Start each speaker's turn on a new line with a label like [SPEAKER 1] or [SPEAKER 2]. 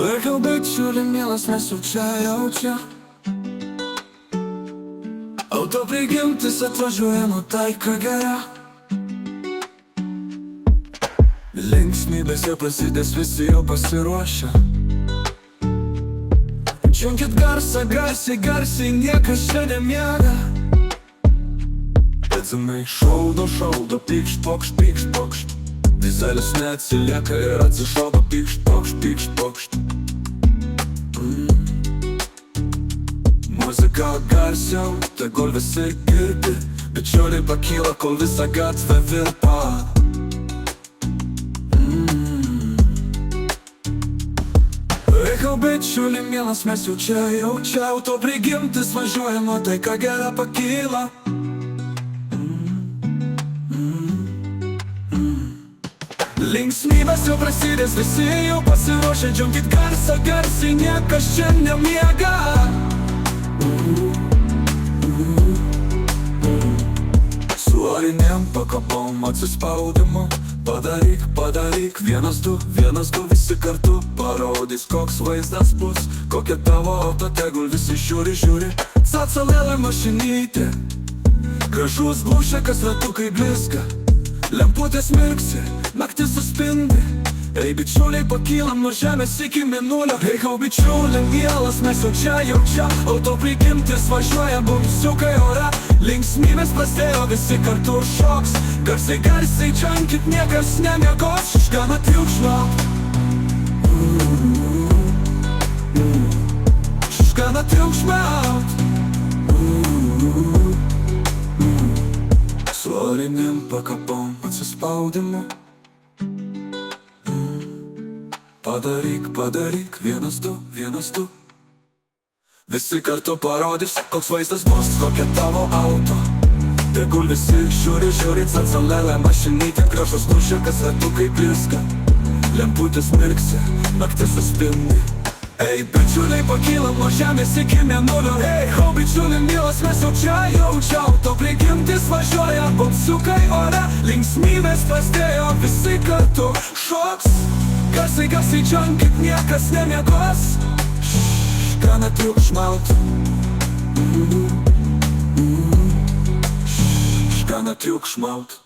[SPEAKER 1] Laikau bičiuli, mielas, mes jau čia. Auto prigimtis atvažiuoja nutaika gera. Linksmybės jau prasidės, visi jau pasiruošę. Čiunkit garsą, garsiai, niekas čia nemiega. Pedzinai šaudo, pykšt, pokšt. Dizelis neatsilieka ir atsišaudo, pykšt. Muzika garsiau, tegul visi girdi. Bičiuliai pakyla, kol visa gatvė virpa. Laikau bičiuli, mielas, mes jau čia. Auto prigimtis važiuoja, nuotaika gera pakyla. Linksmybės jau prasidės, visi jau pasiruošę. Džiunkit garsą, garsiai, niekas čia nemiega. Su orinėm pakabom atsispaudimu. Padaryk, vienas, du, visi kartu. Parodys, koks vaizdas bus, kokia tavo auto, tegul visi žiūri. Cacalėlė mašinytė, gražus glušekas, ratukai blizga. Lemputės mirksi, naktis suspindi. Ei bičiuliai, pakylam nuo žemės iki mėnulio. Laikau bičiuli, mielas, mes jau čia. Auto prigimtis važiuoja, bumsiukai ore. Linksmybės prasidėjo, visi kartu šoks. Garsiai, čiankit, niekas nemiegos. Škana triukšmaut. Škana triukšmaut. Su orinėm pakabom atsispaudimu. Padaryk, vienas, du. Visi kartu parodys, koks vaizdas bus, kokia tavo auto. Tegul visi žiūri, cacalėlė mašinytė, gražus glušekas, ratukai blizga. Lemputės mirksi, naktis suspindi. Ei bičiuliai, pakylam nuo žemės iki mėnulio. Ei, bičiuli, mielas, mes jau čia. Auto prigimtis važiuoja, bumsiukai ore. Linksmybės prasidėjo, visi kartu šoks. Garsiai, čiankit, niekas nemiegos. Škana triukšmaut. Škana triukšmaut.